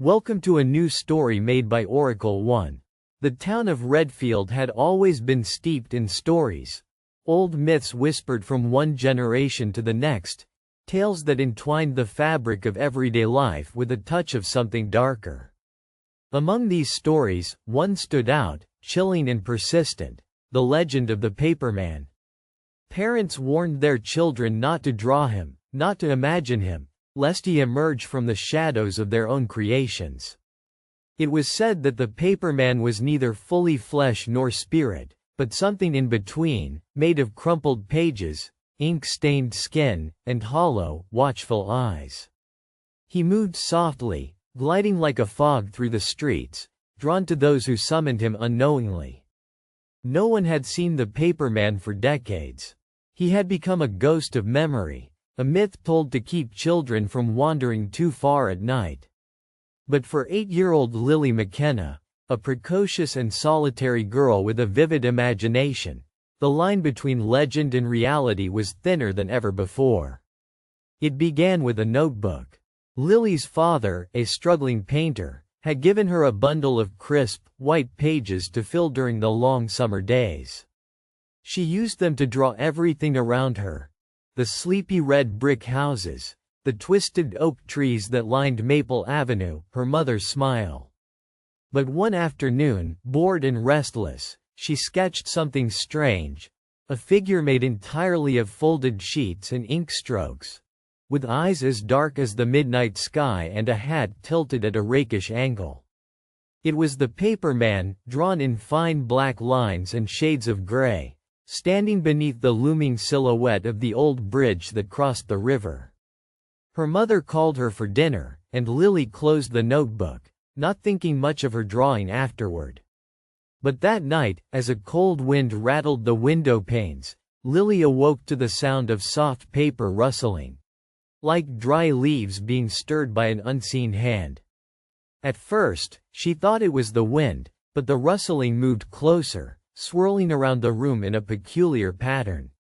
Welcome to a new story made by Oracle One. The town of Redfield had always been steeped in stories. Old myths whispered from one generation to the next, tales that entwined the fabric of everyday life with a touch of something darker. Among these stories, one stood out, chilling and persistent: the legend of the paperman. Parents warned their children not to draw him, not to imagine him, lest he emerge from the shadows of their own creations. It was said that the paperman was neither fully flesh nor spirit, but something in between, made of crumpled pages, ink-stained skin, and hollow, watchful eyes. He moved softly, gliding like a fog through the streets, drawn to those who summoned him unknowingly. No one had seen the paperman for decades. He had become a ghost of memory, a myth told to keep children from wandering too far at night. But for 8-year-old Lily McKenna, a precocious and solitary girl with a vivid imagination, the line between legend and reality was thinner than ever before. It began with a notebook. Lily's father, a struggling painter, had given her a bundle of crisp, white pages to fill during the long summer days. She used them to draw everything around her: the sleepy red brick houses, the twisted oak trees that lined Maple Avenue, her mother's smile. But one afternoon, bored and restless, she sketched something strange: a figure made entirely of folded sheets and ink strokes, with eyes as dark as the midnight sky and a hat tilted at a rakish angle. It was the paperman, drawn in fine black lines and shades of gray, standing beneath the looming silhouette of the old bridge that crossed the river. Her mother called her for dinner, and Lily closed the notebook, not thinking much of her drawing afterward. But that night, as a cold wind rattled the window panes, Lily awoke to the sound of soft paper rustling, like dry leaves being stirred by an unseen hand. At first, she thought it was the wind, but the rustling moved closer, swirling around the room in a peculiar pattern.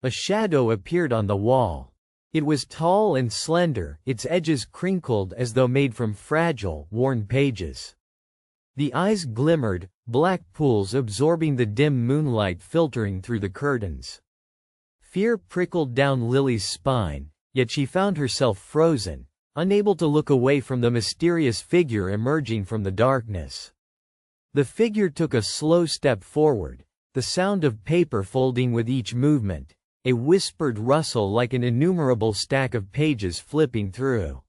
A shadow appeared on the wall. It was tall and slender, its edges crinkled as though made from fragile, worn pages. The eyes glimmered, black pools absorbing the dim moonlight filtering through the curtains. Fear prickled down Lily's spine, yet she found herself frozen, unable to look away from the mysterious figure emerging from the darkness. The figure took a slow step forward, the sound of paper folding with each movement, a whispered rustle like an innumerable stack of pages flipping through.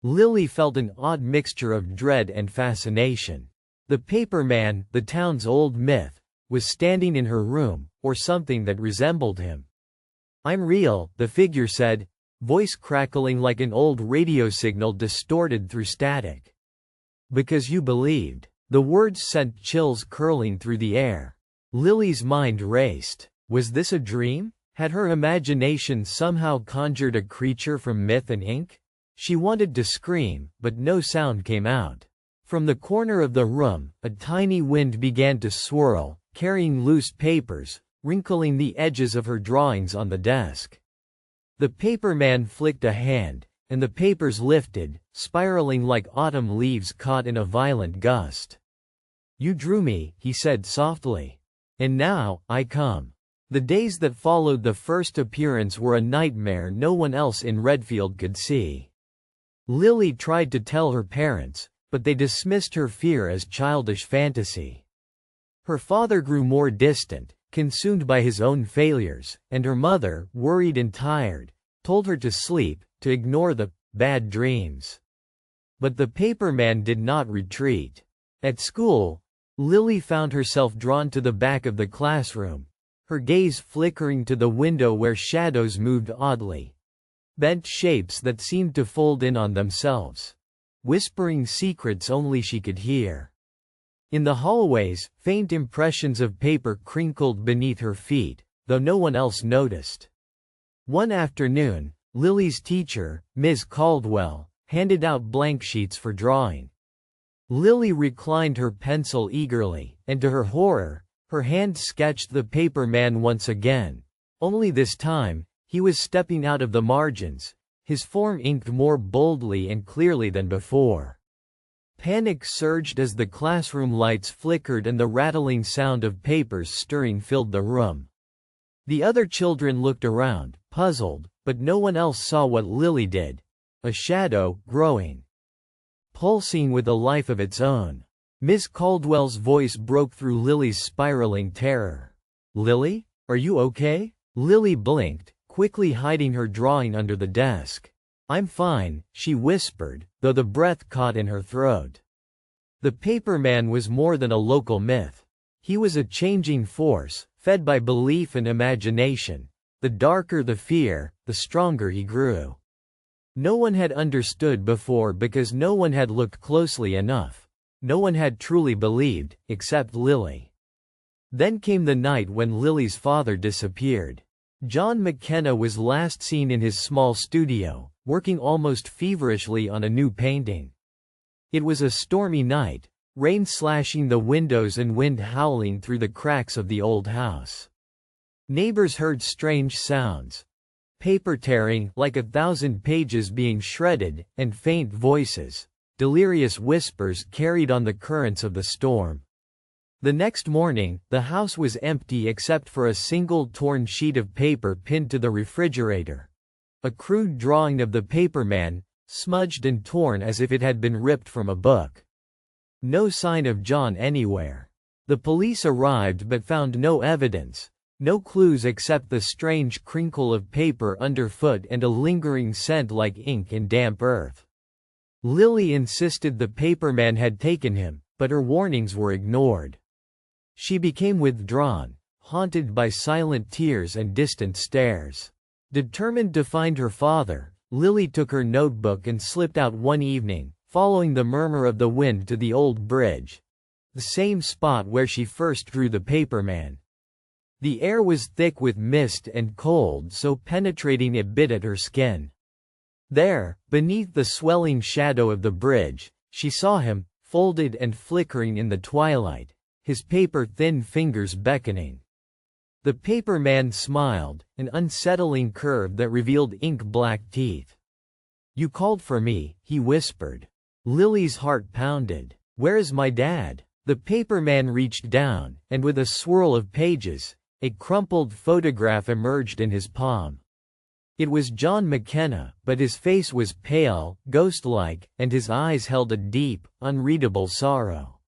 Lily felt an odd mixture of dread and fascination. The paperman, the town's old myth, was standing in her room, or something that resembled him. "I'm real," the figure said, voice crackling like an old radio signal distorted through static. "Because you believed." The words sent chills curling through the air. Lily's mind raced. Was this a dream? Had her imagination somehow conjured a creature from myth and ink? She wanted to scream, but no sound came out. From the corner of the room, a tiny wind began to swirl, carrying loose papers, wrinkling the edges of her drawings on the desk. The paperman flicked a hand, and the papers lifted, spiraling like autumn leaves caught in a violent gust. "You drew me," he said softly. "And now, I come." The days that followed the first appearance were a nightmare no one else in Redfield could see. Lily tried to tell her parents, but they dismissed her fear as childish fantasy. Her father grew more distant, consumed by his own failures, and her mother, worried and tired, told her to sleep, to ignore the bad dreams. But the paperman did not retreat. At school, Lily found herself drawn to the back of the classroom, her gaze flickering to the window where shadows moved oddly, bent shapes that seemed to fold in on themselves, whispering secrets only she could hear. In the hallways, faint impressions of paper crinkled beneath her feet, though no one else noticed. One afternoon, Lily's teacher, Ms. Caldwell, handed out blank sheets for drawing. Lily reclined her pencil eagerly, and to her horror, her hand sketched the paperman once again. Only this time, he was stepping out of the margins, his form inked more boldly and clearly than before. Panic surged as the classroom lights flickered and the rattling sound of papers stirring filled the room. The other children looked around, puzzled, but no one else saw what Lily did. A shadow, growing, pulsing with a life of its own. Miss Caldwell's voice broke through Lily's spiraling terror. "Lily? Are you okay?" Lily blinked, quickly hiding her drawing under the desk. "I'm fine," she whispered, though the breath caught in her throat. The paperman was more than a local myth. He was a changing force, fed by belief and imagination. The darker the fear, the stronger he grew. No one had understood before because no one had looked closely enough. No one had truly believed, except Lily. Then came the night when Lily's father disappeared. John McKenna was last seen in his small studio, working almost feverishly on a new painting. It was a stormy night, rain slashing the windows and wind howling through the cracks of the old house. Neighbors heard strange sounds. Paper tearing, like 1,000 pages being shredded, and faint voices, delirious whispers carried on the currents of the storm. The next morning, the house was empty except for a single torn sheet of paper pinned to the refrigerator. A crude drawing of the paperman, smudged and torn as if it had been ripped from a book. No sign of John anywhere. The police arrived but found no evidence, no clues except the strange crinkle of paper underfoot and a lingering scent like ink in damp earth. Lily insisted the paperman had taken him, but her warnings were ignored. She became withdrawn, haunted by silent tears and distant stares. Determined to find her father, Lily took her notebook and slipped out one evening, following the murmur of the wind to the old bridge, the same spot where she first drew the paperman. The air was thick with mist and cold, so penetrating it bit at her skin. There, beneath the swelling shadow of the bridge, she saw him, folded and flickering in the twilight, his paper-thin fingers beckoning. The paperman smiled, an unsettling curve that revealed ink-black teeth. "You called for me," he whispered. Lily's heart pounded. "Where is my dad?" The paperman reached down, and with a swirl of pages, a crumpled photograph emerged in his palm. It was John McKenna, but his face was pale, ghost-like, and his eyes held a deep, unreadable sorrow.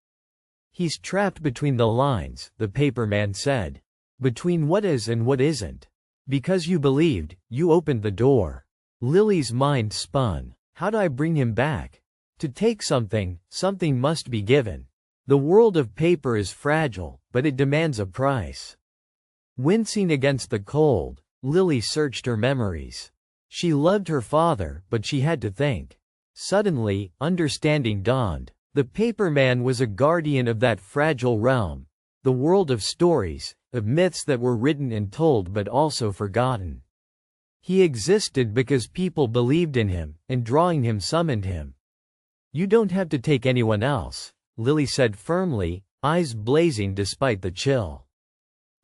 "He's trapped between the lines," the paperman said. "Between what is and what isn't. Because you believed, you opened the door." Lily's mind spun. How do I bring him back? To take something, something must be given. The world of paper is fragile, but it demands a price. Wincing against the cold, Lily searched her memories. She loved her father, but she had to think. Suddenly, understanding dawned. The paperman was a guardian of that fragile realm, the world of stories, of myths that were written and told but also forgotten. He existed because people believed in him, and drawing him summoned him. "You don't have to take anyone else," Lily said firmly, eyes blazing despite the chill.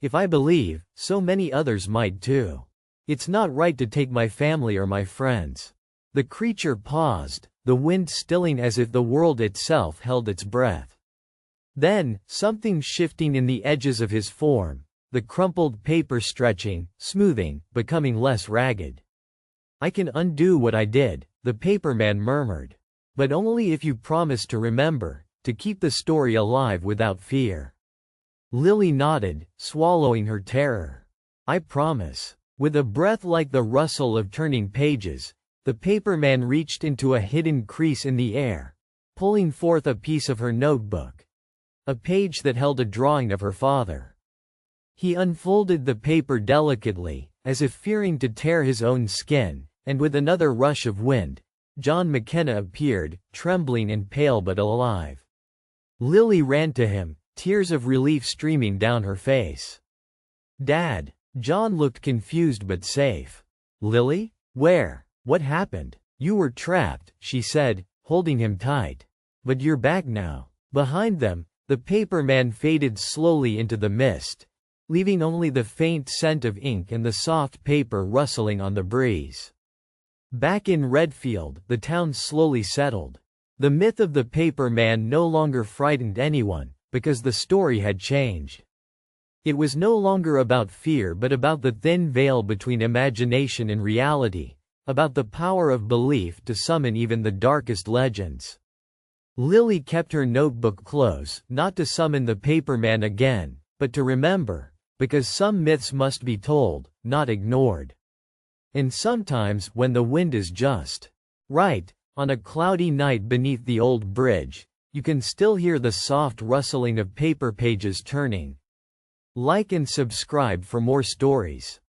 "If I believe, so many others might too. It's not right to take my family or my friends." The creature paused, the wind stilling as if the world itself held its breath. Then, something shifting in the edges of his form, the crumpled paper stretching, smoothing, becoming less ragged. "I can undo what I did," the paperman murmured. "But only if you promise to remember, to keep the story alive without fear." Lily nodded, swallowing her terror. "I promise." With a breath like the rustle of turning pages, the paperman reached into a hidden crease in the air, pulling forth a piece of her notebook. A page that held a drawing of her father. He unfolded the paper delicately, as if fearing to tear his own skin, and with another rush of wind, John McKenna appeared, trembling and pale but alive. Lily ran to him, tears of relief streaming down her face. "Dad." John looked confused but safe. "Lily? Where? What happened?" "You were trapped," she said, holding him tight. "But you're back now." Behind them, the paperman faded slowly into the mist, leaving only the faint scent of ink and the soft paper rustling on the breeze. Back in Redfield, the town slowly settled. The myth of the paper man no longer frightened anyone, because the story had changed. It was no longer about fear but about the thin veil between imagination and reality, about the power of belief to summon even the darkest legends. Lily kept her notebook close, not to summon the paperman again, but to remember, because some myths must be told, not ignored. And sometimes, when the wind is just right, on a cloudy night beneath the old bridge, you can still hear the soft rustling of paper pages turning. Like and subscribe for more stories.